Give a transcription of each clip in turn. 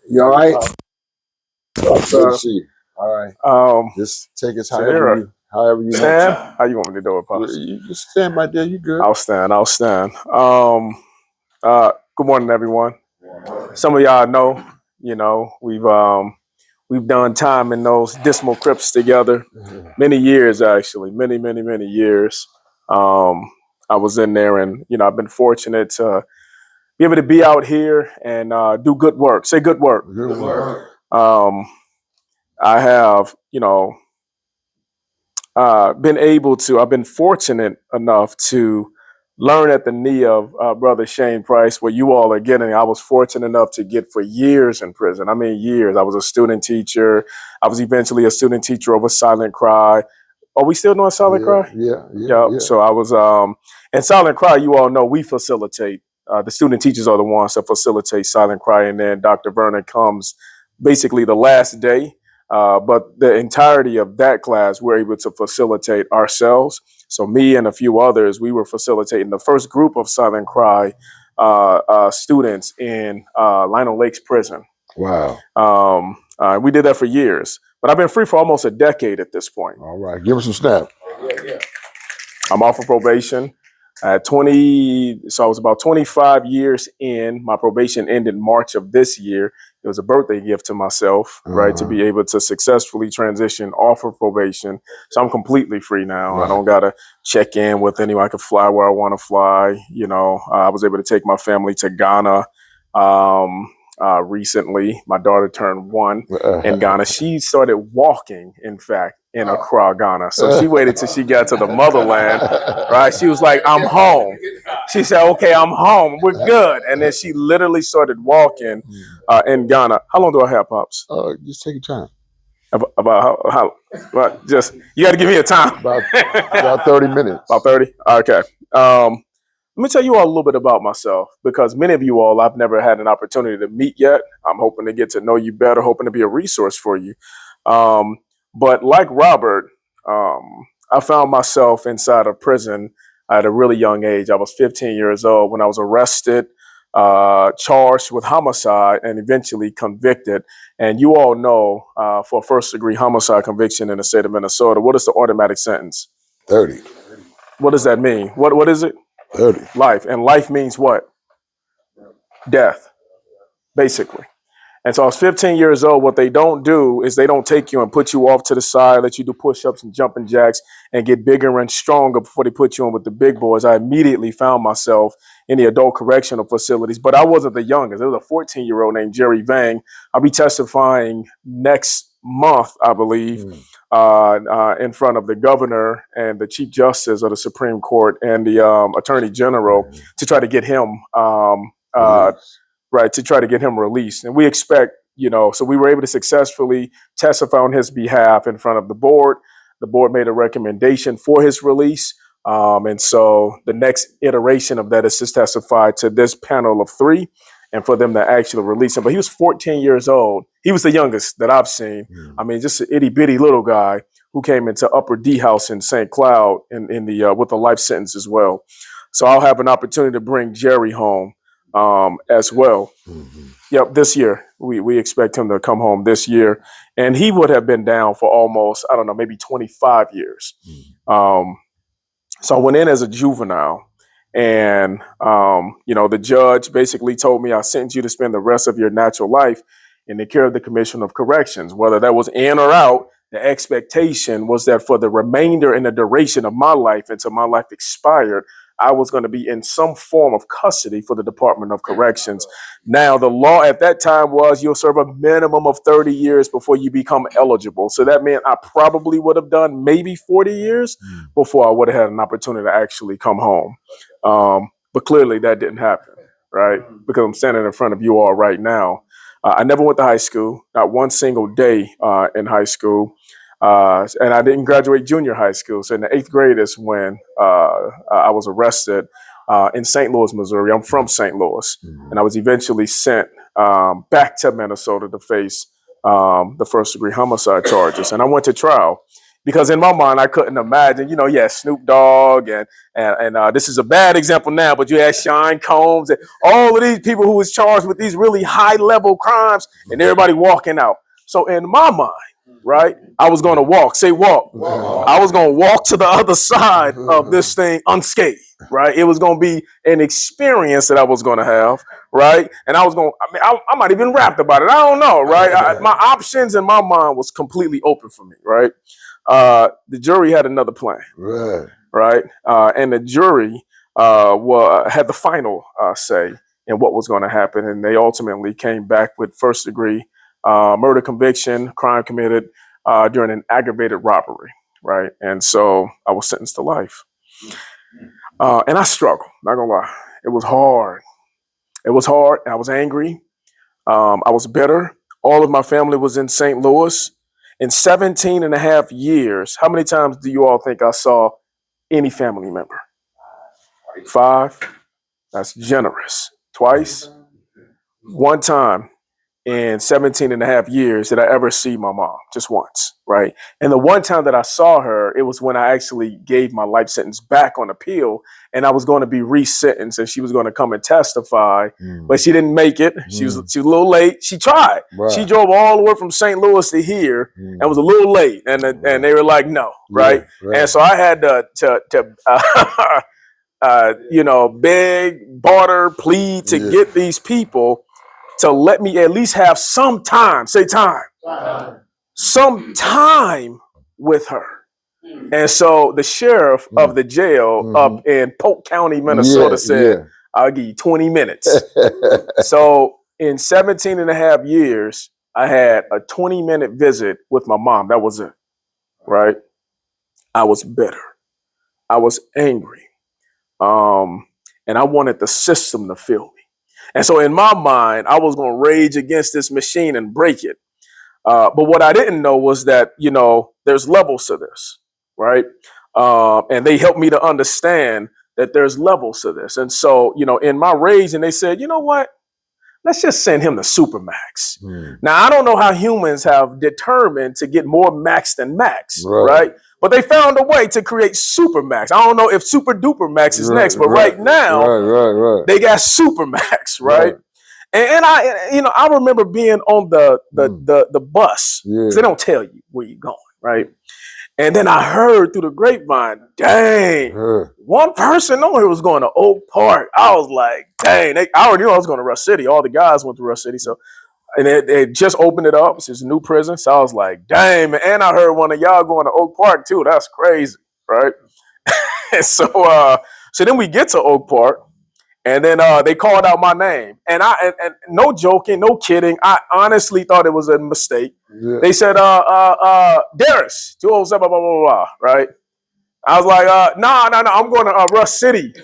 You all right? Good So, to see you. All right. Just take us however you stand. want How you want me to do it, to. Pops? You just stand right there. You good? I'll stand. I'll stand. Good morning, everyone. Some of y'all know, we've done time in those dismal crypts together. Many years, actually, many years. I was in there, and I've been fortunate to be able to be out here and do good work. Say good work. Good work. I have, I've been fortunate enough to learn at the knee of Brother Shane Price, where you all are getting. I was fortunate enough to get for years in prison. I mean, years. I was a student teacher. I was eventually a student teacher over Silent Cry. Are we still doing Silent Cry? Yeah. So I was, and Silent Cry, you all know we facilitate. The student teachers are the ones that facilitate Silent Cry, and then Dr. Vernon comes basically the last day. But the entirety of that class, we're able to facilitate ourselves. So me and a few others, we were facilitating the first group of Silent Cry students in Lionel Lakes Prison. Wow. We did that for years. But I've been free for almost a decade at this point. All right. Give us some snap. I'm off of probation at 20. So I was about 25 years in. My probation ended March of this year. It was a birthday gift to myself, right, to be able to successfully transition off of probation. So I'm completely free now. Right. I don't got to check in with anyone. I can fly where I want to fly. I was able to take my family to Ghana. Recently, my daughter turned 1 in Ghana. She started walking, in fact, in Accra, Ghana. So she waited till she got to the motherland, right? She was like, I'm home. She said, okay, I'm home. We're good. And then she literally started walking in Ghana. How long do I have, Pops? Just take your time. About how just, you got to give me a time. About 30 minutes. About 30? Okay. Let me tell you all a little bit about myself, because many of you all I've never had an opportunity to meet yet. I'm hoping to get to know you better, hoping to be a resource for you. But like Robert, I found myself inside of prison at a really young age. I was 15 years old when I was arrested, charged with homicide, and eventually convicted. And you all know, for a first-degree homicide conviction in the state of Minnesota, what is the automatic sentence? 30. What does that mean? What is it? 30. Life. And life means what? Death, basically. And so I was 15 years old. What they don't do is they don't take you and put you off to the side, let you do push-ups and jumping jacks and get bigger and stronger before they put you in with the big boys. I immediately found myself in the adult correctional facilities, but I wasn't the youngest. There was a 14-year-old named Jerry Vang. I'll be testifying next month, I believe, in front of the governor and the chief justice of the Supreme Court and the attorney general to try to get him to try to get him released. And we expect, so we were able to successfully testify on his behalf in front of the board. The board made a recommendation for his release. And so the next iteration of that is to testify to this panel of 3 and for them to actually release him. But he was 14 years old. He was the youngest that I've seen. I mean, just an itty bitty little guy who came into Upper D House in St. Cloud in the with a life sentence as well. So I'll have an opportunity to bring Jerry home as well. Yep, this year. We expect him to come home this year. And he would have been down for almost, I don't know, maybe 25 years. So I went in as a juvenile. And, the judge basically told me, I sentence you to spend the rest of your natural life in the care of the Commission of Corrections. Whether that was in or out, the expectation was that for the remainder and the duration of my life until my life expired, I was going to be in some form of custody for the Department of Corrections. Now, the law at that time was you'll serve a minimum of 30 years before you become eligible. So that meant I probably would have done maybe 40 years before I would have had an opportunity to actually come home. But clearly that didn't happen, right? Because I'm standing in front of you all right now. I never went to high school, not one single day in high school. And I didn't graduate junior high school. So in the 8th grade is when I was arrested in St. Louis, Missouri. I'm from St. Louis. And I was eventually sent back to Minnesota to face the first-degree homicide charges. And I went to trial because in my mind I couldn't imagine, you know, yeah, Snoop Dogg and this is a bad example now, but you had Sean Combs and all of these people who was charged with these really high level crimes, and everybody walking out. So in my mind, right, I was going to walk. Say walk. I was going to walk to the other side of this thing unscathed. Right, it was going to be an experience that I was going to have, right, and I was going. I mean, I might even rapped about it. I don't know, right. My options in my mind was completely open for me, right. The jury had another plan, right, and the jury had the final say in what was going to happen, and they ultimately came back with first degree murder conviction, crime committed during an aggravated robbery, right, and so I was sentenced to life. And I struggled, not gonna lie. It was hard. It was hard. I was angry. I was bitter. All of my family was in St. Louis. In 17 and a half years, how many times do you all think I saw any family member? 5. That's generous. Twice. 1 time in 17 and a half years did I ever see my mom, just once, right? And the one time that I saw her, it was when I actually gave my life sentence back on appeal, and I was going to be resentenced, and she was going to come and testify, but she didn't make it. She was a little late. She tried. She drove all the way from St. Louis to here and was a little late, and they were like, no, right? And so I had to beg, barter, plead to get these people to let me at least have some time, say time, some time with her. And so the sheriff of the jail up in Polk County, Minnesota said, I'll give you 20 minutes. So in 17 and a half years, I had a 20-minute visit with my mom. That was it, right? I was bitter. I was angry. And I wanted the system to feel me. And so in my mind, I was going to rage against this machine and break it. But what I didn't know was that, there's levels to this, right? And they helped me to understand that there's levels to this. And so, in my rage, and they said, you know what? Let's just send him to Supermax. Now, I don't know how humans have determined to get more max than max, right? But they found a way to create Supermax. I don't know if Super Duper Max is next, but right now they got Supermax, right? And I remember being on the bus, because they don't tell you where you're going, right? And then I heard through the grapevine, dang, one person on here was going to Oak Park. I was like, dang, I already knew I was going to Rush City. All the guys went to Rush City, so. And they just opened it up. It's a new prison. So I was like, dang, man. And I heard one of y'all going to Oak Park too. That's crazy, right? And so then we get to Oak Park, and then they called out my name. And and no joking, no kidding. I honestly thought it was a mistake. They said, Darris, 207, blah, blah, blah, blah, right? I was like, no, I'm going to Rush City.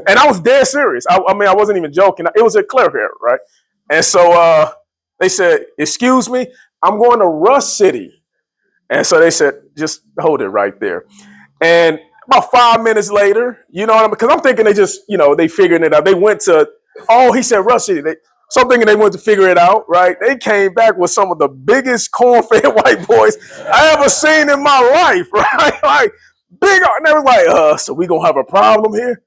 And I was dead serious. I mean, I wasn't even joking. It was a cleric error, right? And so they said, excuse me, I'm going to Rush City. And so they said, just hold it right there. And about 5 minutes later, you know what I mean? Because I'm thinking they just, they figured it out. They went to, he said Rush City. So I'm thinking they went to figure it out, right? They came back with some of the biggest corn-fed white boys I ever seen in my life, right? Like, big, and they was like, so we going to have a problem here?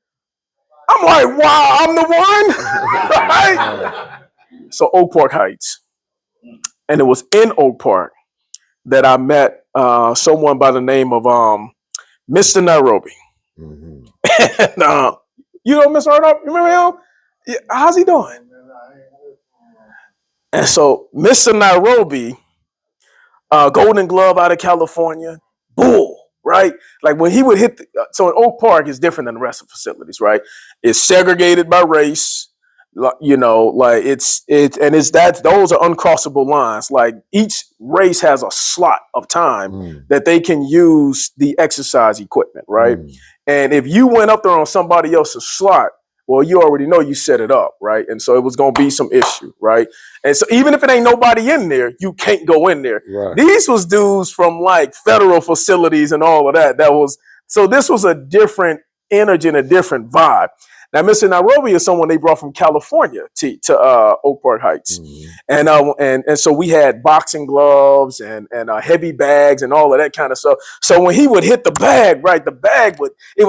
I'm like, wow, I'm the one, right? So Oak Park Heights. And it was in Oak Park that I met someone by the name of Mr. Nairobi. And, Mr. Nairobi, remember him? Yeah, how's he doing? And so Mr. Nairobi, Golden Glove out of California, bull. Right? Like when he would hit, so in Oak Park is different than the rest of the facilities, right? It's segregated by race, those are uncrossable lines. Like each race has a slot of time that they can use the exercise equipment, right? And if you went up there on somebody else's slot, well, you already know you set it up, right? And so it was going to be some issue, right? And so even if it ain't nobody in there, you can't go in there. Right. These was dudes from like federal facilities and all of that. So this was a different energy and a different vibe. Now, Mr. Nairobi is someone they brought from California to Oak Park Heights, and so we had boxing gloves and heavy bags and all of that kind of stuff. So when he would hit the bag, right, the bag would go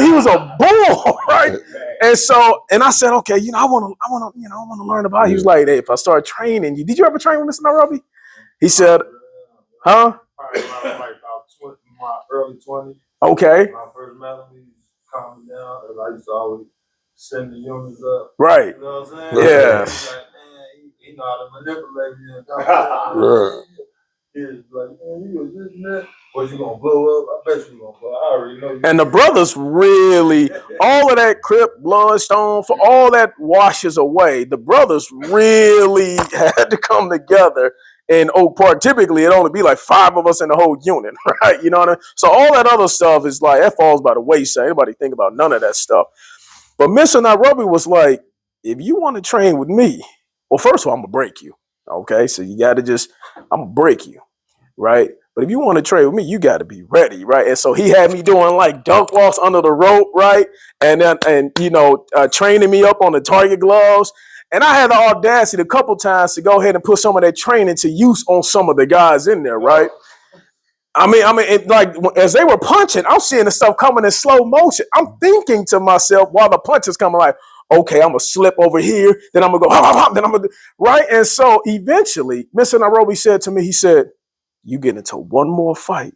he was a bull, right? And I said, okay, I want to learn about. He was like, hey, if I start training you, did you ever train with Mr. Nairobi? He said, huh? My early 20s. Okay. My first melody calmed me down, and I used to always send the units up. Right. You know what I'm saying? Yeah. He's like, man, he know how to manipulate me. Right. He's like, man, you was this and that. Was you gonna blow up? I bet you gonna blow up. I already know you. And the brothers really, all of that Crip, Bloodstone, for all that washes away, the brothers really had to come together. In Oak Park, typically it'd only be like 5 of us in the whole unit, right? You know what I mean? So all that other stuff is like, that falls by the wayside. Anybody think about none of that stuff. But Mr. Nairobi was like, if you want to train with me, well, first of all, I'm going to break you. Okay, so you got to I'm going to break you, right? But if you want to train with me, you got to be ready, right? And so he had me doing like dunk walks under the rope, right? And training me up on the target gloves. And I had the audacity a couple times to go ahead and put some of that training to use on some of the guys in there, right? I mean, like as they were punching, I'm seeing the stuff coming in slow motion. I'm thinking to myself while the punch is coming, like, okay, I'm gonna slip over here, then I'm gonna go, hop, hop, hop, then I'm gonna right. And so eventually, Mr. Nairobi said to me, he said, "You get into one more fight,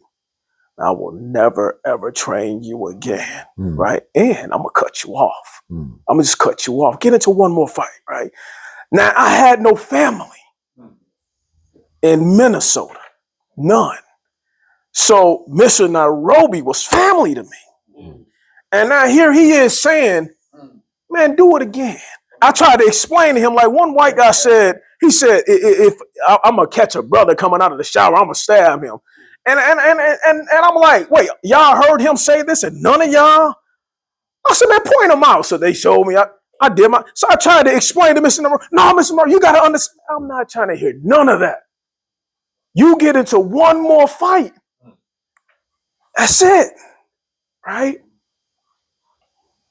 I will never ever train you again, right? And I'm gonna cut you off. I'm gonna just cut you off. Get into one more fight, right?" Now I had no family in Minnesota, none. So Mr. Nairobi was family to me. And now here he is saying, man, do it again. I tried to explain to him, like one white guy said, he said, if I'm gonna catch a brother coming out of the shower, I'm gonna stab him. And I'm like, wait, y'all heard him say this and none of y'all? I said, man, point him out. So they showed me, I did so I tried to explain to Mr. Nairobi, no, Mr. Nairobi, you gotta understand, I'm not trying to hear none of that. You get into one more fight. That's it, right?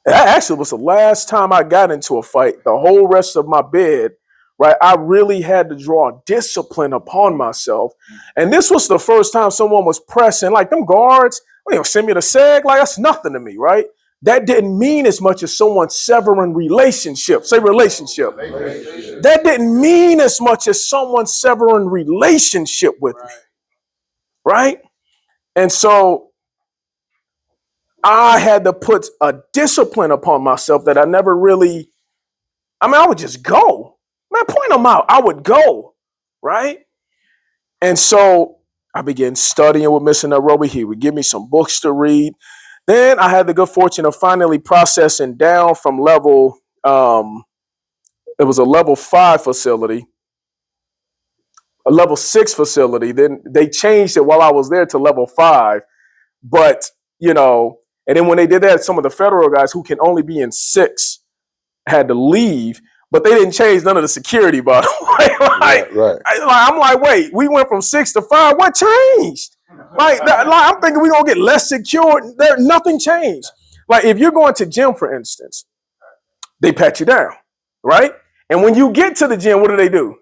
That actually was the last time I got into a fight. The whole rest of my bed, right? I really had to draw discipline upon myself. And this was the first time someone was pressing, like them guards, send me the seg, like that's nothing to me, right? That didn't mean as much as someone severing relationship. Say relationship. That didn't mean as much as someone severing relationship with me, right? And so I had to put a discipline upon myself that I never really, I would just go. Man, point them out. I would go, right? And so I began studying with Mr. Nairobi. He would give me some books to read. Then I had the good fortune of finally processing down from level, it was a level 5 facility, a level 6 facility. Then they changed it while I was there to level 5. But, and then when they did that, some of the federal guys who can only be in 6 had to leave, but they didn't change none of the security, by the way. Right. I'm like, wait, we went from 6 to 5. What changed? I'm thinking we're going to get less secure. Nothing changed. Like if you're going to gym, for instance, they pat you down, right? And when you get to the gym, what do?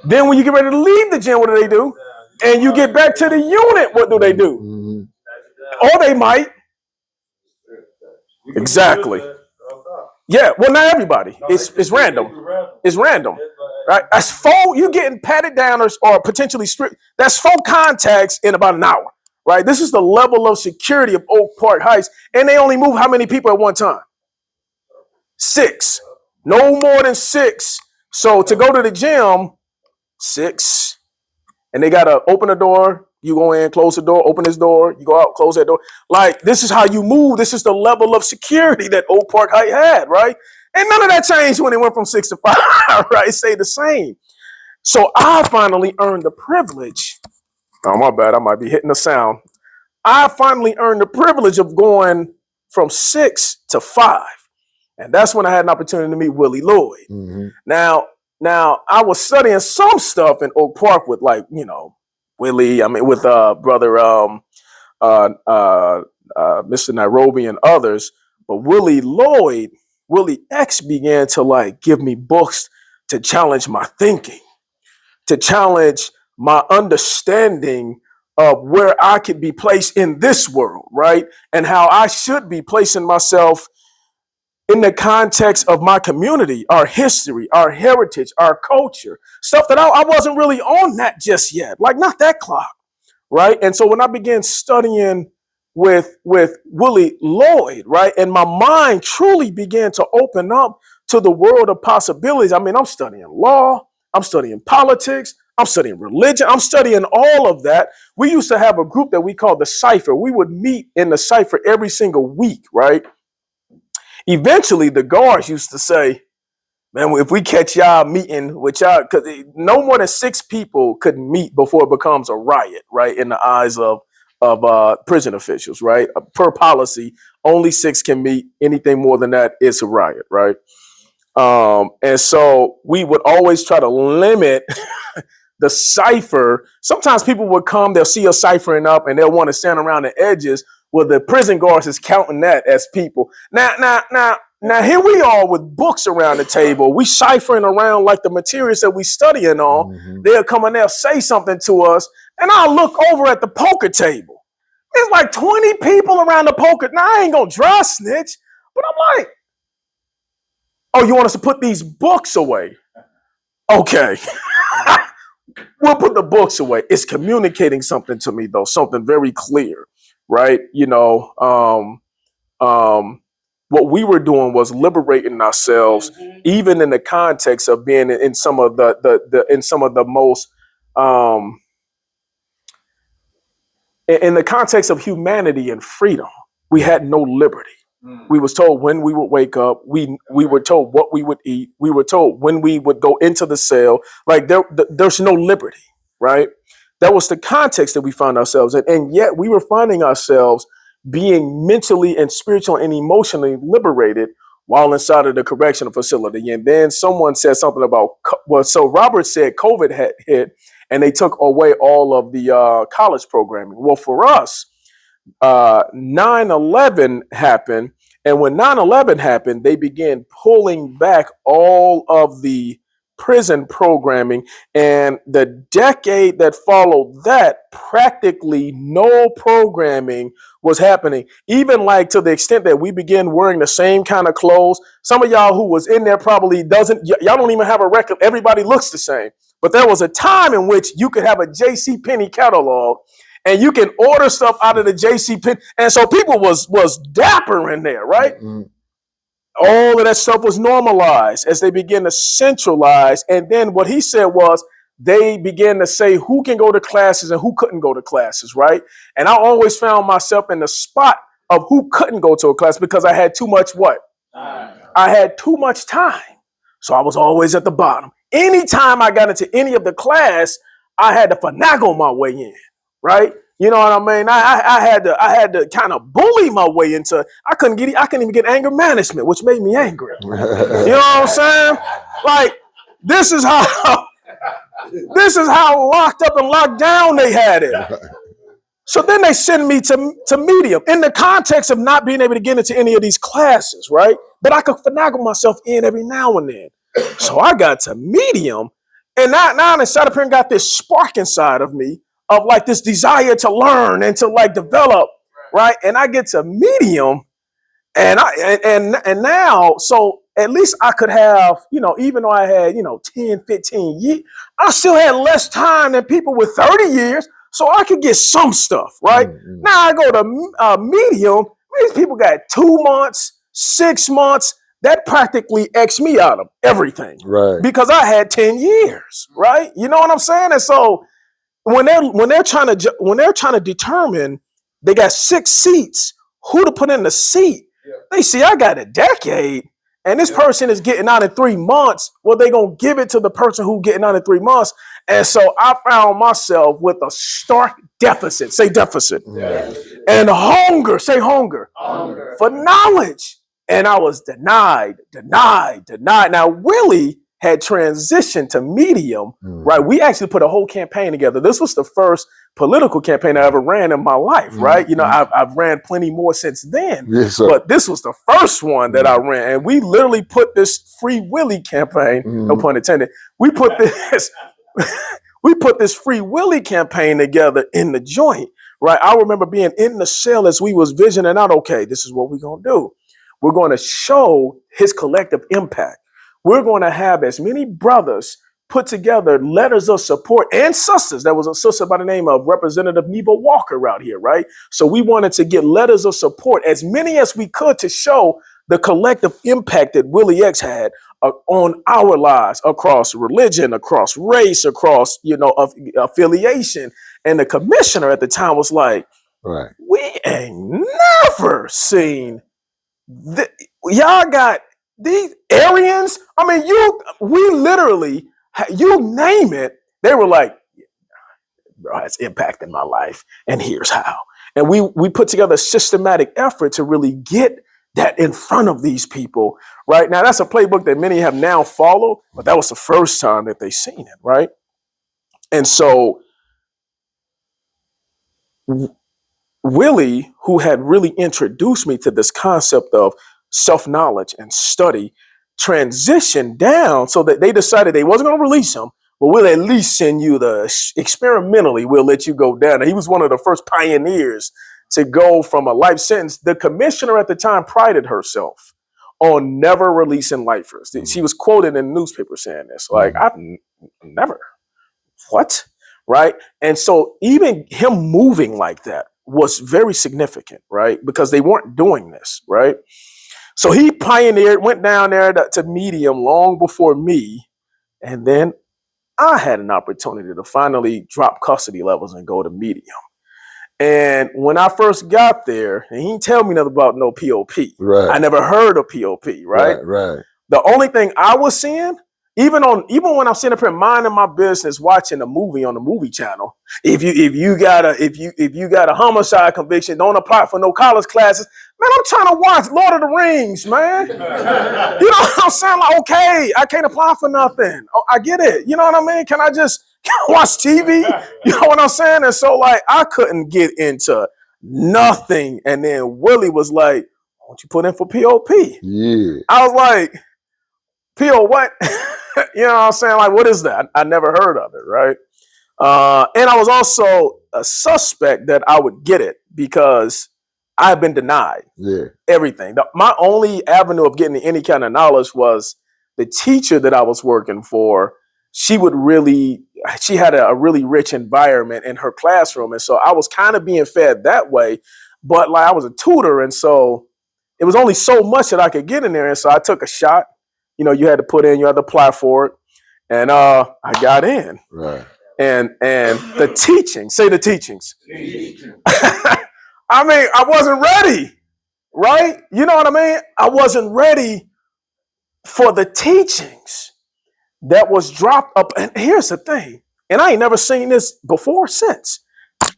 Then when you get ready to leave the gym, what do? And you get back to the unit, what do? Or they might. Exactly. Yeah, well, not everybody. It's random. It's random, right? That's 4. You getting patted down or potentially stripped. That's 4 contacts in about an hour, right? This is the level of security of Oak Park Heights, and they only move how many people at one time? 6. No more than 6. So to go to the gym, 6, and they gotta open the door. You go in, close the door, open this door, you go out, close that door. Like, this is how you move. This is the level of security that Oak Park Heights had, right? And none of that changed when it went from 6 to 5, right? It stayed the same. So I finally earned the privilege. Oh, my bad. I might be hitting the sound. I finally earned the privilege of going from 6 to 5. And that's when I had an opportunity to meet Willie Lloyd. Mm-hmm. Now, I was studying some stuff in Oak Park with, like, Willie, with brother Mr. Nairobi and others. But Willie X began to like give me books to challenge my thinking, to challenge my understanding of where I could be placed in this world, right? And how I should be placing myself in the context of my community, our history, our heritage, our culture, stuff that I wasn't really on that just yet, like not that clock, right? And so when I began studying with Willie Lloyd, right, and my mind truly began to open up to the world of possibilities. I mean, I'm studying law, I'm studying politics, I'm studying religion, I'm studying all of that. We used to have a group that we called the Cipher. We would meet in the Cipher every single week, right? Eventually, the guards used to say, man, if we catch y'all meeting with y'all, because no more than 6 people could meet before it becomes a riot, right? In the eyes of prison officials, right? Per policy, only 6 can meet. Anything more than that is a riot, right? And so we would always try to limit the cipher. Sometimes people would come, they'll see us ciphering up and they'll want to stand around the edges. Well, the prison guards is counting that as people. Now, here we are with books around the table. We ciphering around like the materials that we studying on. Mm-hmm. They'll come and they'll say something to us, and I'll look over at the poker table. There's like 20 people around the poker. Now, I ain't gonna dry snitch, but I'm like, oh, you want us to put these books away? Okay. We'll put the books away. It's communicating something to me, though, something very clear, right? You know, what we were doing was liberating ourselves, even in the context of being in some of the most in the context of humanity and freedom. We had no liberty. We was told when we would wake up. We were told what we would eat. We were told when we would go into the cell. Like there's no liberty, right? That was the context that we found ourselves in, and yet we were finding ourselves being mentally and spiritually and emotionally liberated while inside of the correctional facility. And then someone said something about, well, so Robert said COVID had hit and they took away all of the college programming. Well, for us, 9/11 happened. And when 9/11 happened, they began pulling back all of the prison programming. And the decade that followed that, practically no programming was happening, even like to the extent that we began wearing the same kind of clothes. Some of y'all who was in there probably y'all don't even have a record. Everybody looks the same. But there was a time in which you could have a J.C. Penney catalog and you can order stuff out of the J.C. Penney. And so people was dapper in there, right? Mm-hmm. All of that stuff was normalized as they began to centralize. And then what he said was they began to say who can go to classes and who couldn't go to classes, right? And I always found myself in the spot of who couldn't go to a class because I had too much what? I had too much time. So I was always at the bottom. Anytime I got into any of the class, I had to finagle my way in, right? You know what I mean? I had to kind of bully my way into. I couldn't even get anger management, which made me angry. You know what I'm saying? Like this is how locked up and locked down they had it. So then they send me to medium in the context of not being able to get into any of these classes, right? But I could finagle myself in every now and then. So I got to medium, and now I sat up here and got this spark inside of me of like this desire to learn and to like develop, right? And I get to medium, and now, so at least I could have, you know, even though I had, 10, 15 years, I still had less time than people with 30 years, so I could get some stuff, right? Mm-hmm. Now I go to medium, these people got 2 months, 6 months, that practically X me out of everything, right? Because I had 10 years, right? You know what I'm saying? And so when they're trying to determine, they got 6 seats, who to put in the seat. Yeah. They see I got a decade, and this person is getting out in 3 months. Well, they gonna give it to the person who getting out in 3 months. And so I found myself with a stark deficit. Say deficit. Yeah. And hunger. Say hunger. For knowledge. And I was denied. Now, Willie had transitioned to medium, right? We actually put a whole campaign together. This was the first political campaign I ever ran in my life, right? You know, I've ran plenty more since then, but this was the first one that I ran. And we literally put this Free Willy campaign, no pun intended, we put this Free Willy campaign together in the joint, right? I remember being in the cell as we was visioning out, okay, this is what we're going to do. We're going to show his collective impact. We're going to have as many brothers put together letters of support and sisters. There was a sister by the name of Representative Neva Walker out here, right? So we wanted to get letters of support, as many as we could, to show the collective impact that Willie X had on our lives across religion, across race, across, you know, affiliation. And the commissioner at the time was like, we ain't never seen y'all got these Aryans. I mean, we literally, you name it, they were like, bro, it's impacting my life, and here's how. And we put together a systematic effort to really get that in front of these people. Right now, that's a playbook that many have now followed, but that was the first time that they seen it, right? And so Willie, who had really introduced me to this concept of self-knowledge and study, transitioned down so that they decided they wasn't going to release him, but we'll at least send you experimentally, we'll let you go down. And he was one of the first pioneers to go from a life sentence. The commissioner at the time prided herself on never releasing lifers. She was quoted in the newspaper saying this, like, I've never, what? Right? And so even him moving like that was very significant, right? Because they weren't doing this, right? So he pioneered, went down there to medium long before me. And then I had an opportunity to finally drop custody levels and go to medium. And when I first got there, and he didn't tell me nothing about no POP. Right. I never heard of POP, right? Right. The only thing I was seeing, even when I'm sitting up here minding my business, watching a movie on the movie channel, if you got a homicide conviction, don't apply for no college classes. Man, I'm trying to watch Lord of the Rings, man. You know what I'm saying? Like, okay, I can't apply for nothing. Oh, I get it. You know what I mean? Can I just watch TV? You know what I'm saying? And so, like, I couldn't get into nothing. And then Willie was like, why don't you put in for POP? Yeah. I was like, PO what? You know what I'm saying? Like, what is that? I never heard of it, right? And I was also a suspect that I would get it because I've been denied everything. My only avenue of getting any kind of knowledge was the teacher that I was working for. She had a really rich environment in her classroom. And so I was kind of being fed that way, but like I was a tutor. And so it was only so much that I could get in there. And so I took a shot. You know, you had to put in, you had to apply for it. And I got in. Right. And the teachings. I mean, I wasn't ready, right? You know what I mean? I wasn't ready for the teachings that was dropped up. And here's the thing, and I ain't never seen this before since.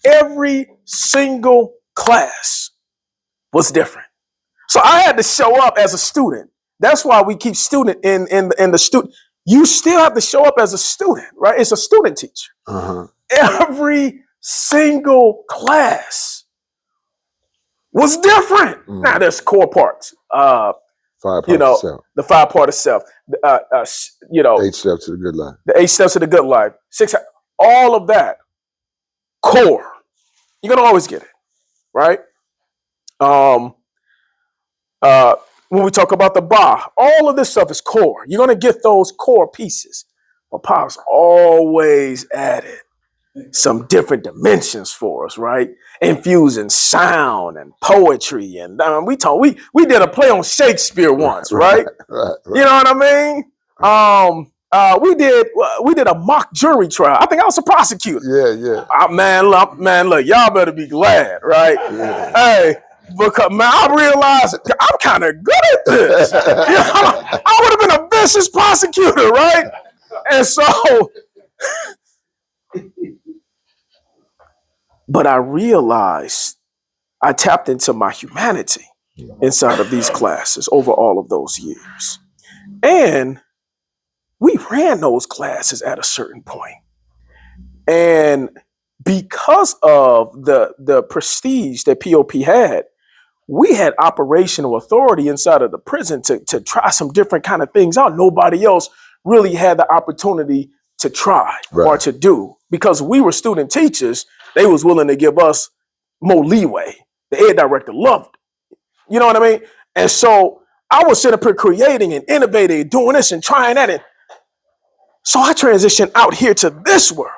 Every single class was different. So I had to show up as a student. That's why we keep student in the student. You still have to show up as a student, right? It's a student teacher. Every single class was different. Now there's core parts. The 5 part of self. 8 steps to the good life. The 8 steps to the good life. 6, all of that. Core. You're gonna always get it, right? When we talk about the Ba, all of this stuff is core. You're going to get those core pieces. But Pop's always added some different dimensions for us, right? Infusing sound and poetry. And we did a play on Shakespeare once, right? Right. You know what I mean? We did a mock jury trial. I think I was a prosecutor. Yeah. Man, look, y'all better be glad, right? Yeah. Hey. Because, man, I realized I'm kind of good at this. You know, I would have been a vicious prosecutor, right? And so, but I realized I tapped into my humanity inside of these classes over all of those years. And we ran those classes at a certain point. And because of the prestige that POP had, we had operational authority inside of the prison to try some different kind of things out. Nobody else really had the opportunity to try or to do, because we were student teachers. They was willing to give us more leeway. The ed director loved it. You know what I mean? And so I was sitting up here creating and innovating, doing this and trying that. And so I transitioned out here to this world.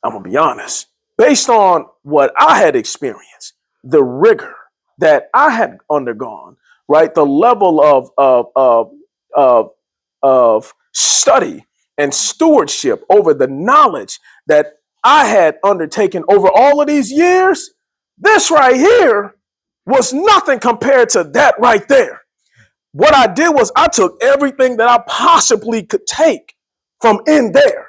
I'm going to be honest. Based on what I had experienced, the rigor that I had undergone, right? The level of study and stewardship over the knowledge that I had undertaken over all of these years, this right here was nothing compared to that right there. What I did was I took everything that I possibly could take from in there,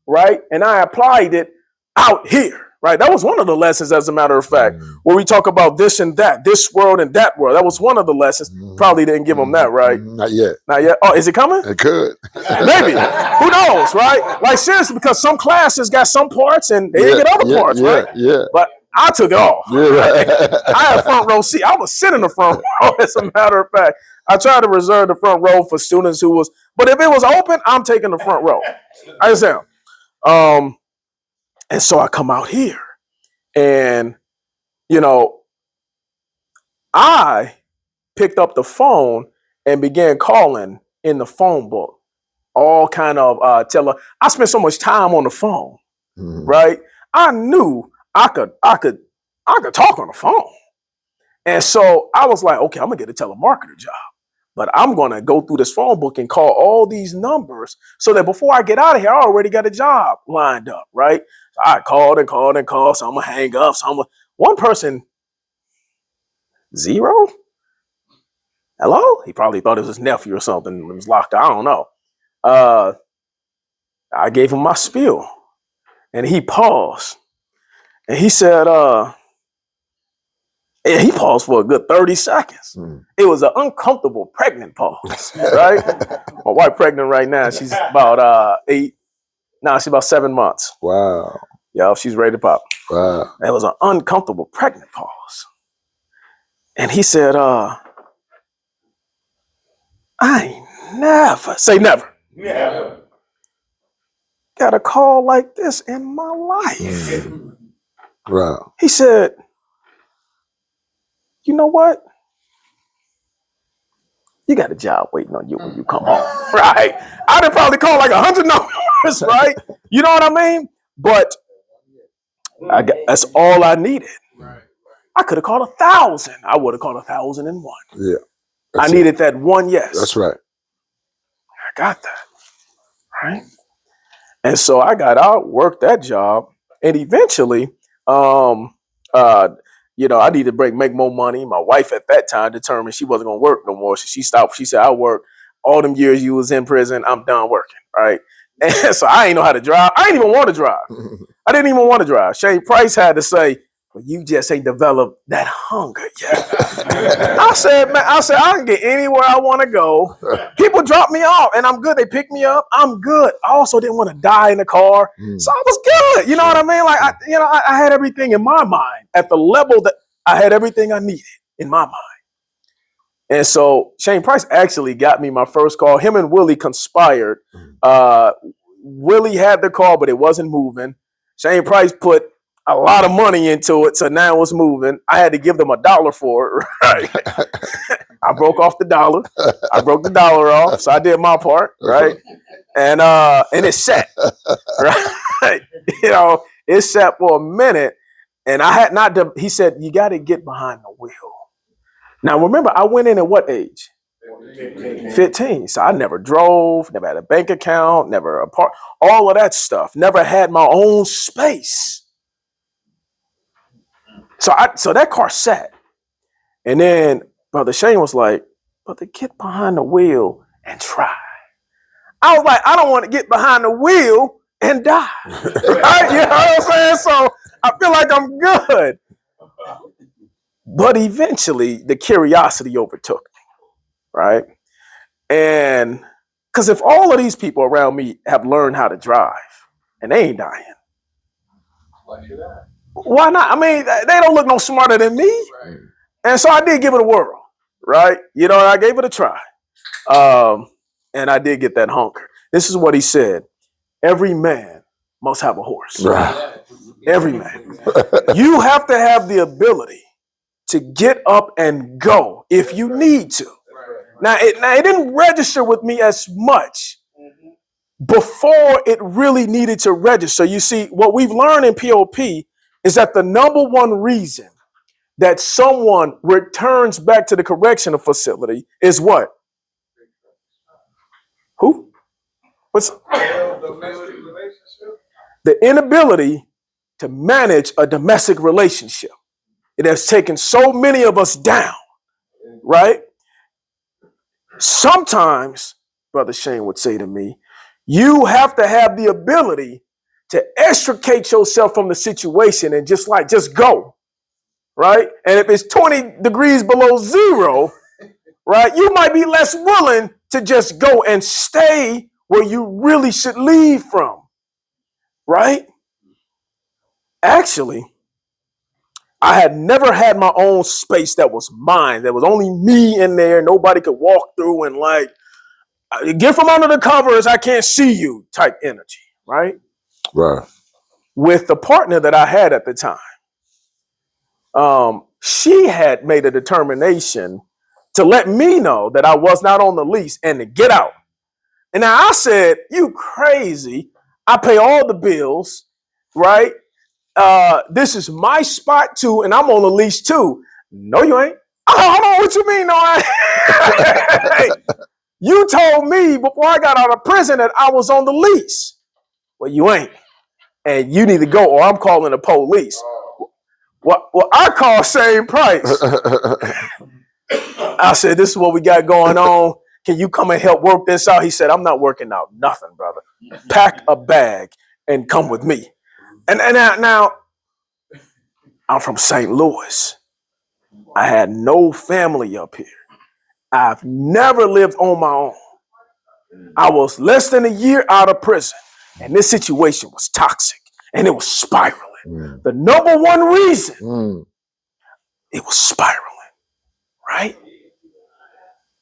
right? And I applied it out here, right? That was one of the lessons, as a matter of fact, where we talk about this and that, this world and that world. That was one of the lessons. Probably didn't give them that, right? Not yet. Not yet. Oh, is it coming? It could. Maybe. Who knows, right? Like, seriously, because some classes got some parts and they didn't get other parts, right? Yeah. But I took it all. Yeah, right. I had front row seat. I was sitting in the front row, as a matter of fact. I tried to reserve the front row for students who was, but if it was open, I'm taking the front row. I understand. And so I come out here and, you know, I picked up the phone and began calling in the phone book, all kind of I spent so much time on the phone, right? I knew I could talk on the phone. And so I was like, okay, I'm gonna get a telemarketer job, but I'm gonna go through this phone book and call all these numbers so that before I get out of here, I already got a job lined up, right? So I called and called and called. So I'm gonna hang up. So one person, 0? Hello? He probably thought it was his nephew or something. It was locked out. I don't know. I gave him my spiel and he paused and he said, and he paused for a good 30 seconds. It was an uncomfortable pregnant pause, right? My wife pregnant right now. She's about 8. Now she's about 7 months. Wow. Yeah, she's ready to pop. Wow. It was an uncomfortable pregnant pause. And he said, I ain't never, say never. Never. Got a call like this in my life. Wow. He said, you know what? You got a job waiting on you when you come home, right? I done probably called like 100 numbers, right? You know what I mean? But that's all I needed. Right. I could have called 1,000. I would have called 1,001. Yeah. I needed that one yes. That's right. I got that, right? And so I got out, worked that job, and eventually, you know, I needed to make more money. My wife at that time determined she wasn't going to work no more. So she stopped. She said, I work all them years you was in prison. I'm done working, right? And so I ain't know how to drive. I didn't even want to drive. I didn't even want to drive. Shane Price had to say, well, you just ain't developed that hunger yet. I said, man, I can get anywhere I want to go. People drop me off and I'm good. They pick me up. I'm good. I also didn't want to die in the car. So I was good. You know what I mean? Like, I had everything in my mind at the level that I had everything I needed in my mind. And so Shane Price actually got me my first call. Him and Willie conspired. Willie had the call, but it wasn't moving. Shane Price put a lot of money into it, so now it's moving. I had to give them $1 for it, right? I broke off the dollar. I broke the dollar off, so I did my part, right? And it sat, right? You know, it sat for a minute, and I had not. He said, "You got to get behind the wheel." Now, remember, I went in at what age? 15. So I never drove, never had a bank account, never all of that stuff. Never had my own space. So that car sat. And then Brother Shane was like, "Brother, get behind the wheel and try." I was like, I don't want to get behind the wheel and die. Right? You know what I'm saying? So I feel like I'm good. But eventually the curiosity overtook me, right? And because if all of these people around me have learned how to drive and they ain't dying, Why not? I mean, they don't look no smarter than me. And so I did give it a whirl, right? You know, I gave it a try. And I did get that honker. This is what he said. Every man must have a horse. Right. Every man. You have to have the ability to get up and go if you need to. Now it didn't register with me as much before it really needed to register. You see, what we've learned in POP is that the number one reason that someone returns back to the correctional facility is what? Who? What's the inability to manage a domestic relationship? It has taken so many of us down, right? Sometimes, Brother Shane would say to me, you have to have the ability to extricate yourself from the situation and just go, right? And if it's 20 degrees below zero, right, you might be less willing to just go and stay where you really should leave from, right? Actually, I had never had my own space that was mine. There was only me in there. Nobody could walk through and get from under the covers. I can't see you type energy, right? Right. With the partner that I had at the time, she had made a determination to let me know that I was not on the lease and to get out. And now I said, you crazy. I pay all the bills, right? This is my spot too, and I'm on the lease too. No, you ain't. Oh, hold on, what you mean? No, I ain't. You told me before I got out of prison that I was on the lease. Well, you ain't. And you need to go or I'm calling the police. Well, I call same price. I said, this is what we got going on. Can you come and help work this out? He said, I'm not working out nothing, brother. Pack a bag and come with me. And now, I'm from St. Louis. I had no family up here. I've never lived on my own. I was less than a year out of prison, and this situation was toxic, and it was spiraling. The number one reason, it was spiraling, right?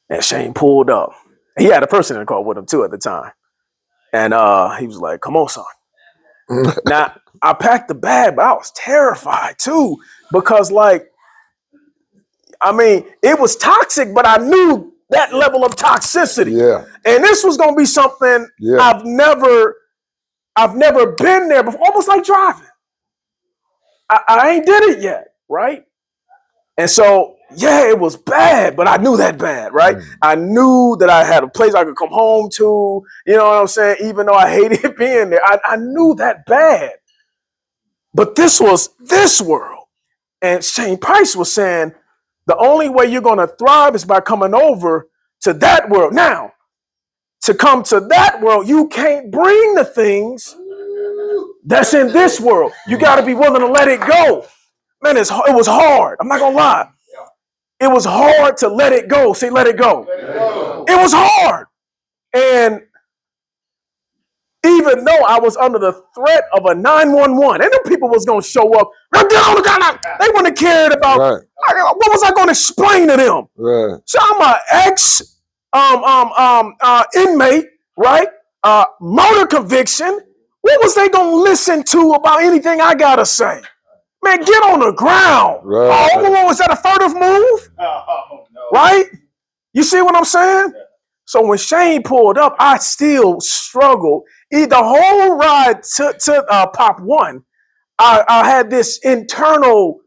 And Shane pulled up. He had a person in the car with him, too, at the time. And he was like, come on, son. Now, I packed the bag, but I was terrified too, because it was toxic, but I knew that level of toxicity. Yeah. And this was gonna be something I've never been there before, almost like driving. I ain't did it yet, right? And so, yeah, it was bad, but I knew that bad, right? I knew that I had a place I could come home to, you know what I'm saying? Even though I hated being there, I knew that bad. But this was this world. And Shane Price was saying, the only way you're going to thrive is by coming over to that world. Now, to come to that world, you can't bring the things that's in this world. You got to be willing to let it go. Man, it was hard. I'm not going to lie. It was hard to let it go. Say, let it go. It was hard. And even though I was under the threat of a 911, and them people was going to show up, they wouldn't have cared about, what was I going to explain to them? Right. So I'm an ex-inmate, right? Murder conviction. What was they going to listen to about anything I got to say? Man, get on the ground. Right. Oh, was that a furtive move? Oh, no. Right? You see what I'm saying? Yeah. So when Shane pulled up, I still struggled. The whole ride to Pop 1, I had this internal,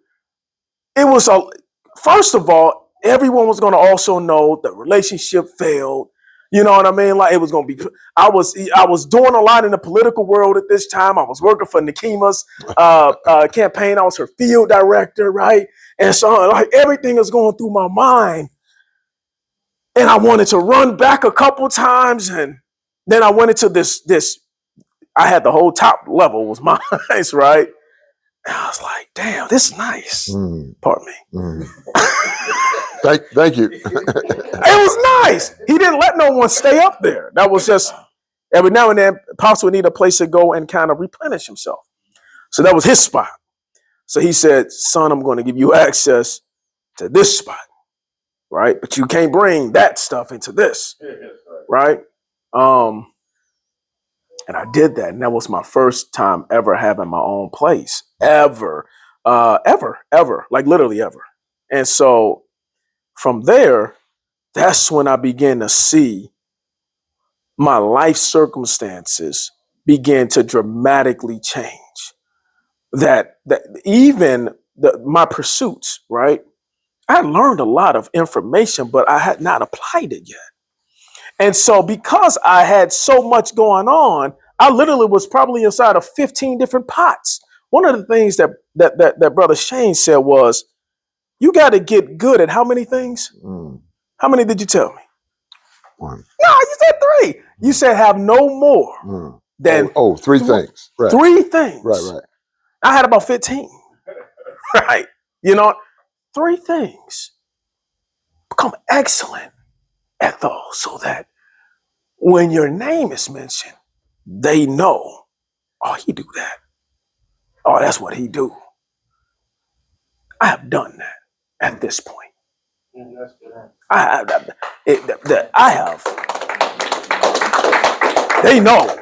first of all, everyone was going to also know the relationship failed. You know what I mean? Like it was going to be, I was doing a lot in the political world at this time. I was working for Nikima's campaign. I was her field director, right? And so everything is going through my mind. And I wanted to run back a couple times. And then I went into this, I had the whole top level was mine, right? And I was like, damn, this is nice. Pardon me. Thank you. It was nice. He didn't let no one stay up there. That was just every now and then, Apostle would need a place to go and kind of replenish himself. So that was his spot. So he said, son, I'm going to give you access to this spot, right? But you can't bring that stuff into this, right? And I did that. And that was my first time ever having my own place, ever, like literally ever. And so from there, that's when I began to see my life circumstances begin to dramatically change. That even my pursuits, right? I learned a lot of information, but I had not applied it yet. And so because I had so much going on, I literally was probably inside of 15 different pots. One of the things that Brother Shane said was, you got to get good at how many things? How many did you tell me? 1. No, you said 3. You said have no more than 3 things. Right. 3 things. Right. I had about 15. Right. 3 things. Become excellent at those so that when your name is mentioned, they know, oh, he do that. Oh, that's what he do. I have done that at this point. I have. They know.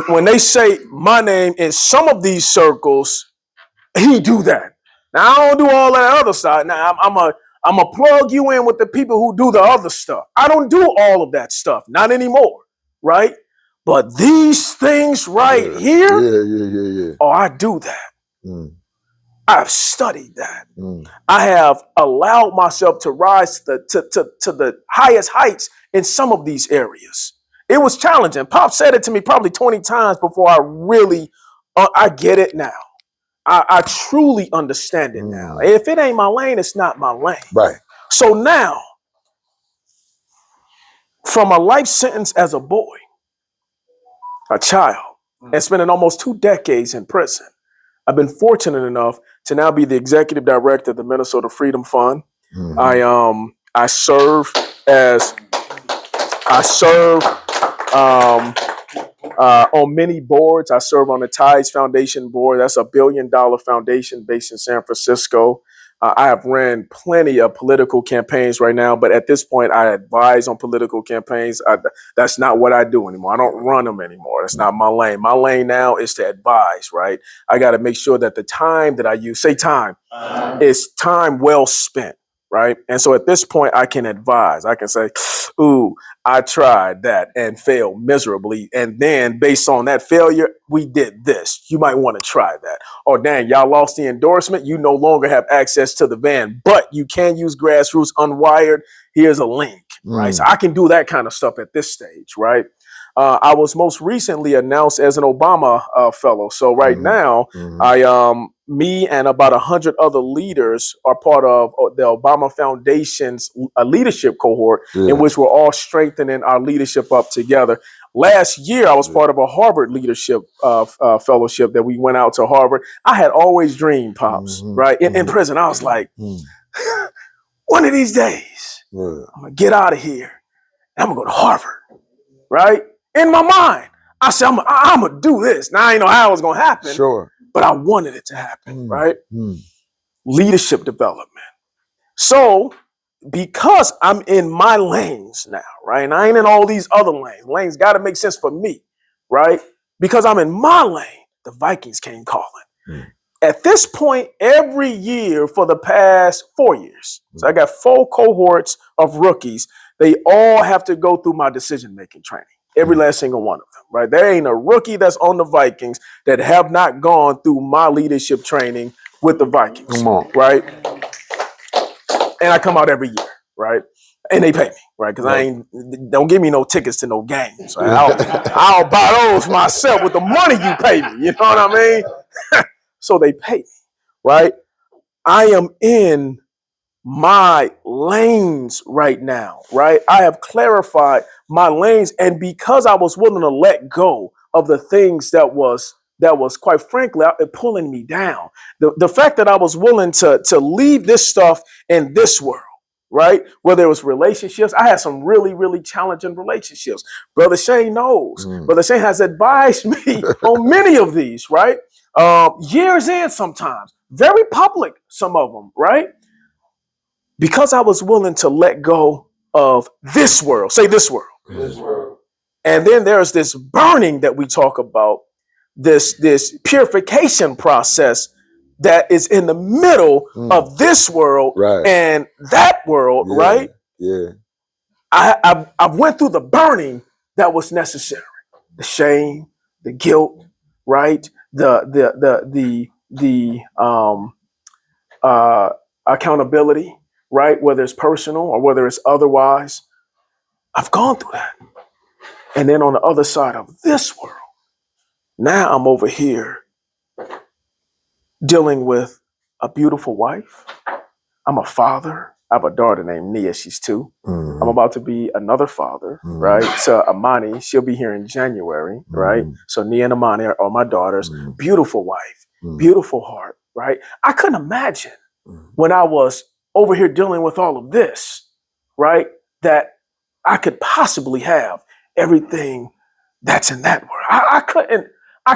When they say my name in some of these circles, he do that. Now I don't do all that other side. Now I'm a plug you in with the people who do the other stuff. I don't do all of that stuff, not anymore, right? But these things right here, yeah. oh, I do that. I've studied that. I have allowed myself to rise to the highest heights in some of these areas. It was challenging. Pop said it to me probably 20 times before I really, I get it now. I truly understand it now. If it ain't my lane, it's not my lane. Right. So now, from a life sentence as a boy, a child, and spending almost 2 decades in prison, I've been fortunate enough to now be the executive director of the Minnesota Freedom Fund. I serve on many boards. I serve on the Tides Foundation board. That's a $1 billion foundation based in San Francisco. I have ran plenty of political campaigns right now, but at this point, I advise on political campaigns. That's not what I do anymore. I don't run them anymore. That's not my lane. My lane now is to advise, right? I got to make sure that the time that I use, say time, is time well spent, right? And so at this point, I can advise. I can say, ooh, I tried that and failed miserably. And then based on that failure, we did this. You might want to try that. Oh, dang, y'all lost the endorsement. You no longer have access to the van, but you can use Grassroots Unwired. Here's a link, right? So I can do that kind of stuff at this stage, right? I was most recently announced as an Obama fellow. So right now, me and about 100 other leaders are part of the Obama Foundation's leadership cohort, in which we're all strengthening our leadership up together. Last year, I was part of a Harvard leadership fellowship that we went out to Harvard. I had always dreamed, Pops, right? In prison, I was like, one of these days, I'm going to get out of here and I'm going to go to Harvard, right? In my mind, I said, I'm going to do this. Now, I didn't know how it was going to happen. Sure. But I wanted it to happen, right? Leadership development. So because I'm in my lanes now, right? And I ain't in all these other lanes. Lanes got to make sense for me, right? Because I'm in my lane, the Vikings came calling. At this point, every year for the past 4 years, so I got 4 cohorts of rookies. They all have to go through my decision-making training. Every last single one of them, right? There ain't a rookie that's on the Vikings that have not gone through my leadership training with the Vikings, right? And I come out every year, right? And they pay me, right? Because don't give me no tickets to no games. Right? I'll buy those myself with the money you pay me. You know what I mean? So they pay me, right? I am in my lanes right now, right? I have clarified my lanes, and because I was willing to let go of the things that was quite frankly pulling me down, the fact that I was willing to leave this stuff in this world, right? Whether it was relationships, I had some really, really challenging relationships. Brother Shane knows. Brother Shane has advised me on many of these, right? Years in sometimes, very public, some of them, right? Because I was willing to let go of this world, say this world. This world. And then there's this burning that we talk about, this purification process that is in the middle of this world and that world, right? Yeah. I went through the burning that was necessary. The shame, the guilt, right? The accountability, right? Whether it's personal or whether it's otherwise. I've gone through that. And then on the other side of this world, now I'm over here dealing with a beautiful wife. I'm a father. I have a daughter named Nia. She's 2. I'm about to be another father, right? So Amani, she'll be here in January, right? So Nia and Amani are my daughters. Beautiful wife, beautiful heart, right? I couldn't imagine when I was over here dealing with all of this, right? That I could possibly have everything that's in that world. I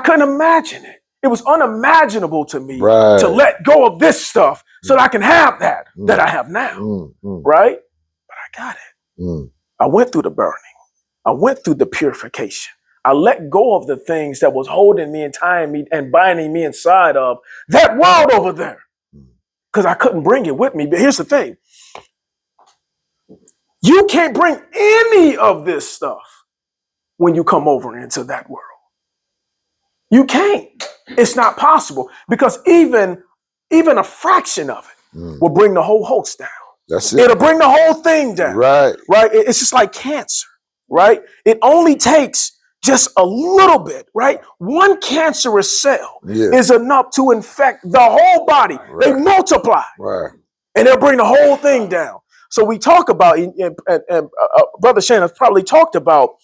couldn't imagine it. It was unimaginable to me to let go of this stuff so that I can have that I have now, right? But I got it. I went through the burning. I went through the purification. I let go of the things that was holding me and tying me and binding me inside of that world over there because I couldn't bring it with me. But here's the thing. You can't bring any of this stuff when you come over into that world. You can't. It's not possible because even a fraction of it will bring the whole host down. That's it. It'll bring the whole thing down. Right. It's just like cancer, right? It only takes just a little bit, right? One cancerous cell is enough to infect the whole body. They multiply. Right. And they'll bring the whole thing down. So we talk about, and Brother Shane has probably talked about,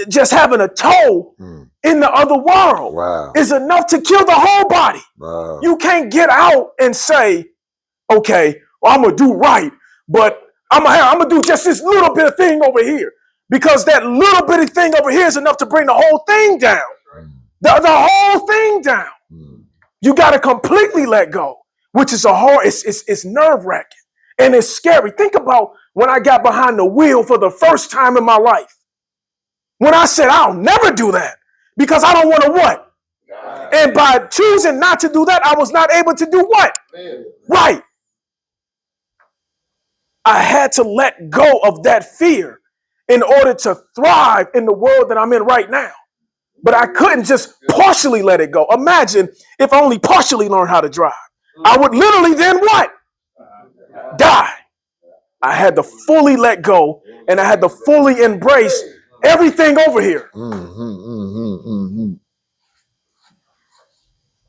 just having a toe in the other world is enough to kill the whole body. You can't get out and say, okay, well, I'm going to do right, but I'm going to do just this little bit of thing over here. Because that little bitty thing over here is enough to bring the whole thing down. The whole thing down. You got to completely let go, which is it's nerve-wracking and it's scary. Think about when I got behind the wheel for the first time in my life. When I said, I'll never do that because I don't want to what? And by choosing not to do that, I was not able to do what? Right. I had to let go of that fear in order to thrive in the world that I'm in right now. But I couldn't just partially let it go. Imagine if I only partially learned how to drive. I would literally then what? Die. I had to fully let go and I had to fully embrace everything over here.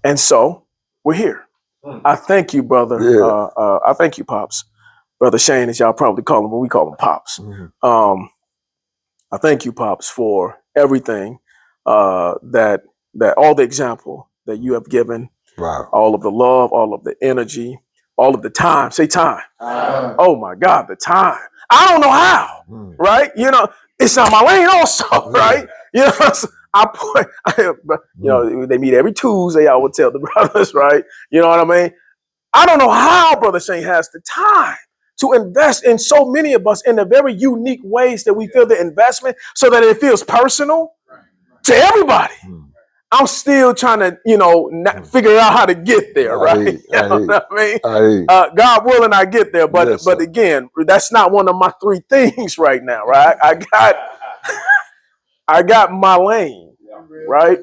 And so we're here. I thank you, brother. I thank you, Pops. Brother Shane, as y'all probably call him, but we call him Pops. I thank you, Pops, for everything that all the example that you have given, all of the love, all of the energy, all of the time. Say time. Oh my God, the time. I don't know how, right? You know, it's not my lane also, right? You know, they meet every Tuesday, I would tell the brothers, right? You know what I mean? I don't know how Brother Shane has the time to invest in so many of us in the very unique ways that we feel the investment so that it feels personal to everybody. I'm still trying to, not figure out how to get there, right? You know what I mean? God willing, I get there. But again, that's not one of my 3 things right now, right? I got my lane, right?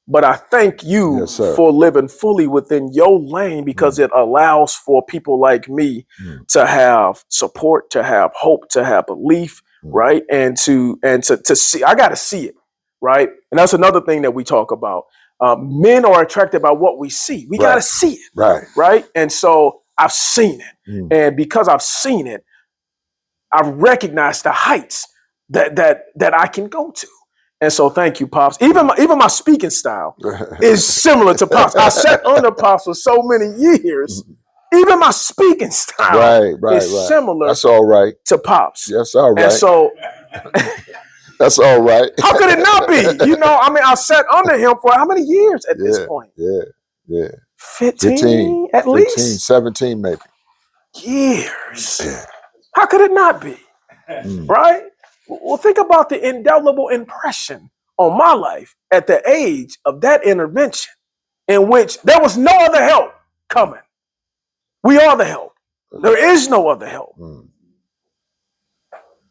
But I thank you for living fully within your lane because it allows for people like me to have support, to have hope, to have belief, right? And to see, I got to see it, right? And that's another thing that we talk about. Men are attracted by what we see. We got to see it, right? And so I've seen it. And because I've seen it, I've recognized the heights that I can go to. And so thank you, Pops. Even my speaking style is similar to Pops. I sat under Pops for so many years. Even my speaking style is similar. That's all right. To Pops. That's all right. And so that's all right. How could it not be? You know, I mean, I sat under him for how many years at this point? Yeah. 15 at 15, least? 17 maybe. Years. How could it not be? Right? Well, think about the indelible impression on my life at the age of that intervention in which there was no other help coming. We are the help. There is no other help.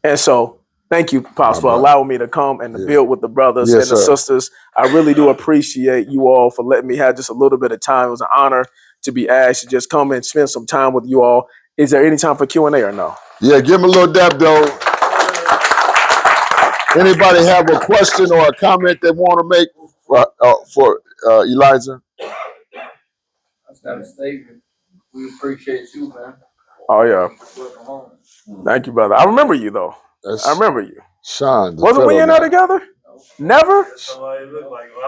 And so, thank you, Pops, for allowing me to come and to build with the brothers and the sisters. I really do appreciate you all for letting me have just a little bit of time. It was an honor to be asked to just come and spend some time with you all. Is there any time for Q&A or no? Yeah, give him a little dap, though. Anybody have a question or a comment they want to make for Elizer? That's not a statement. We appreciate you, man. Oh, yeah. Thank you, brother. I remember you, though. I remember you. Sean. Wasn't we in there together? Never?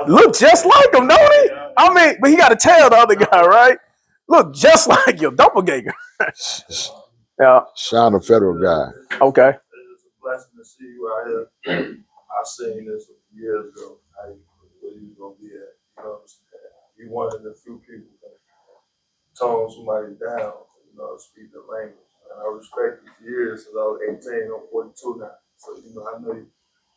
Look just like him, don't he? I mean, but he got to tell the other guy, right? Look just like your doppelganger. Yeah. Sean, the federal guy. Okay. It's a blessing to see you out here. I seen this years ago, how you where you was gonna be at. You know what I'm saying? You one of the few people that tone somebody down, you know, speak the language. And I respect you for years since I was 18, I'm 42 now. So, you know, I know you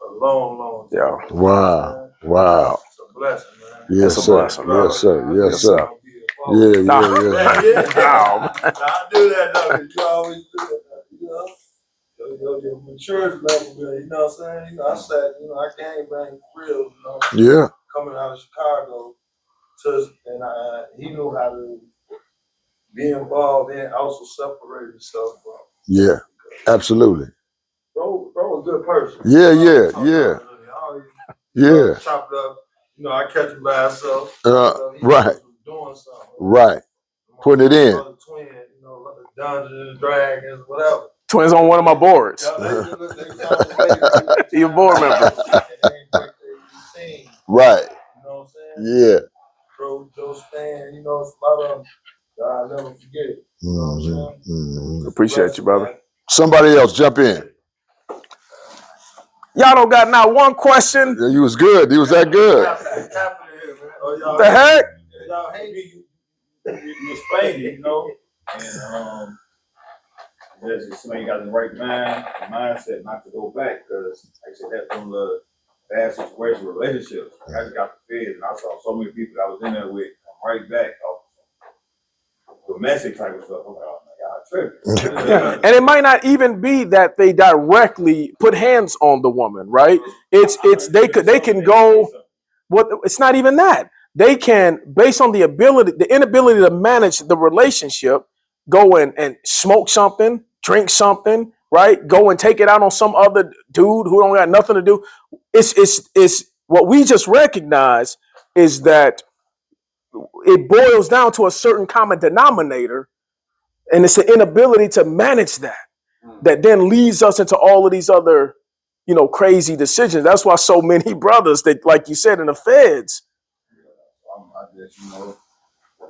a long time. Yeah. Wow. It's a blessing, man. Yes, it's a sir. blessing, Yes, sir. Yeah. Nah, I do that though, because you always do that, you know? Your maturity level, you know what I'm saying? You know, I said, you know, I came back real, you know? Yeah. Coming out of Chicago, and he knew how to be involved and also separate himself from. Yeah, absolutely. Bro, a good person. Yeah. Chop it up. You know, I catch him by himself. Right. Doing something. Right. Putting it in. Twin, you know, Dungeons and Dragons, whatever. Twins on one of my boards. He a board member. Right. You know what I'm saying? Yeah. Bro, Joe Stan, you know, it's a lot of them. I'll never forget it. You know what I'm saying? Appreciate you, brother. Somebody else jump in. Y'all don't got not one question. Yeah, you was good. You was that good. The heck? Y'all hate me. You explained it, you know? And just somebody got the right mindset not to go back, because like I said, that's one of the bad situations with relationships. I just got the feds and I saw so many people I was in there with right back domestic type of stuff. I'm like, oh my God, tripping. And it might not even be that they directly put hands on the woman, right? They can go. What? It's not even that. They can, based on the inability to manage the relationship, go and smoke something, drink something, right? Go and take it out on some other dude who don't got nothing to do. It's what we just recognize is that it boils down to a certain common denominator, and it's the inability to manage that then leads us into all of these other, you know, crazy decisions. That's why so many brothers that, like you said, in the feds. I just, you know,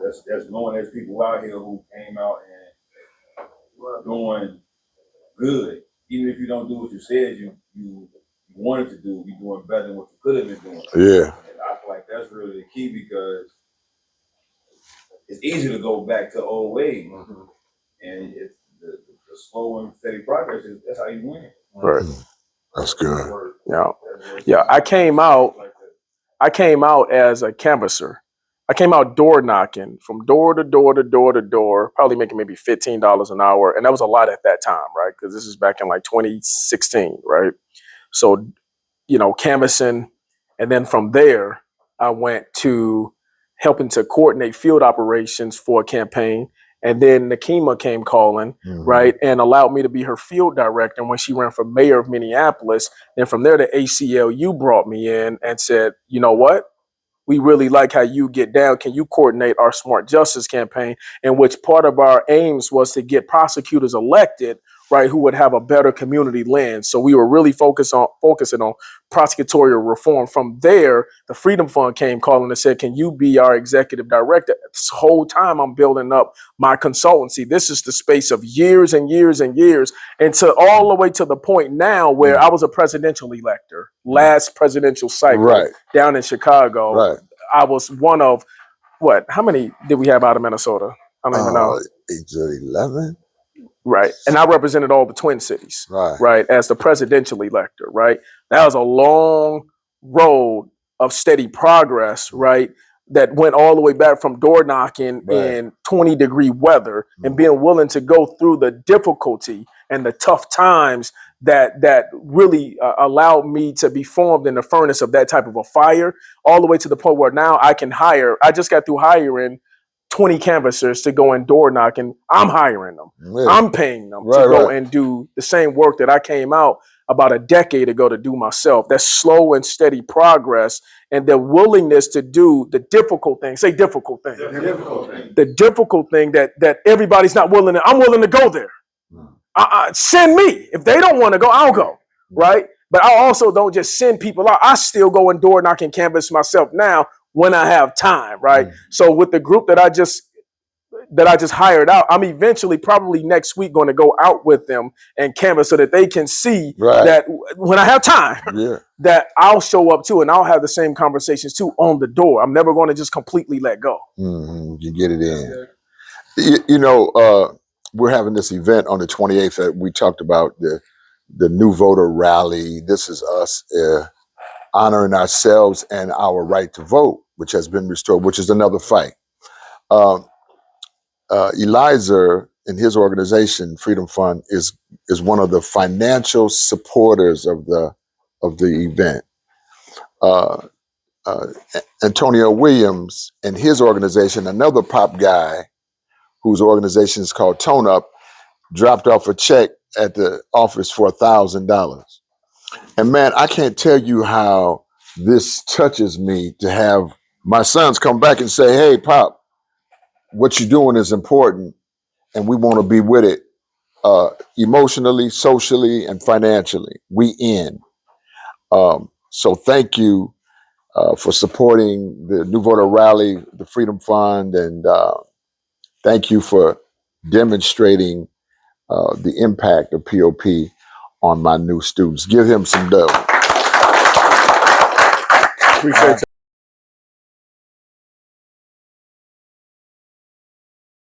that's knowing there's people out here who came out and doing good. Even if you don't do what you said you wanted to do, you're doing better than what you could have been doing. Yeah. And I feel like that's really the key, because it's easy to go back to old ways. And it's the slow and steady progress that's how you win. Right. That's good. Yeah. I came out as a canvasser. I came out door knocking from door to door to door to door, probably making maybe $15 an hour. And that was a lot at that time, right? Because this is back in like 2016, right? So, you know, canvassing. And then from there, I went to helping to coordinate field operations for a campaign. And then Nakima came calling, right, and allowed me to be her field director when she ran for mayor of Minneapolis. And from there, the ACLU brought me in and said, you know what? We really like how you get down. Can you coordinate our Smart Justice campaign, in which part of our aims was to get prosecutors elected right, who would have a better community lens. So we were really focusing on prosecutorial reform. From there, the Freedom Fund came calling and said, can you be our executive director? This whole time I'm building up my consultancy. This is the space of years and years and years, and to all the way to the point now where I was a presidential elector, last presidential cycle down in Chicago. Right. I was one of how many did we have out of Minnesota? I don't even know. 11. Right. And I represented all the Twin Cities, right, as the presidential elector, right? That was a long road of steady progress, right, that went all the way back from door knocking in 20-degree weather and being willing to go through the difficulty and the tough times that really allowed me to be formed in the furnace of that type of a fire, all the way to the point where now I just got through hiring 20 canvassers to go and door knocking. I'm hiring them. I'm paying them to go and do the same work that I came out about a decade ago to do myself. That's slow and steady progress, and the willingness to do the difficult thing. Say difficult thing. The difficult thing that everybody's not willing to. I'm willing to go there. Send me. If they don't want to go, I'll go. Right? But I also don't just send people out. I still go and door knocking canvas myself now when I have time, right? So with the group that I just hired out, I'm eventually probably next week going to go out with them and canvas so that they can see that when I have time, that I'll show up too, and I'll have the same conversations too on the door. I'm never going to just completely let go. You get it in. We're having this event on the 28th that we talked about, the new voter rally. This is us honoring ourselves and our right to vote, which has been restored, which is another fight. Elizer and his organization, Freedom Fund, is one of the financial supporters of the event. Antonio Williams and his organization, another pop guy whose organization is called Tone Up, dropped off a check at the office for $1,000. And man, I can't tell you how this touches me to have my sons come back and say, hey, Pop, what you're doing is important, and we want to be with it emotionally, socially, and financially. We in. So thank you for supporting the New Voter Rally, the Freedom Fund, and thank you for demonstrating the impact of POP on my new students. Give him some dough. Appreciate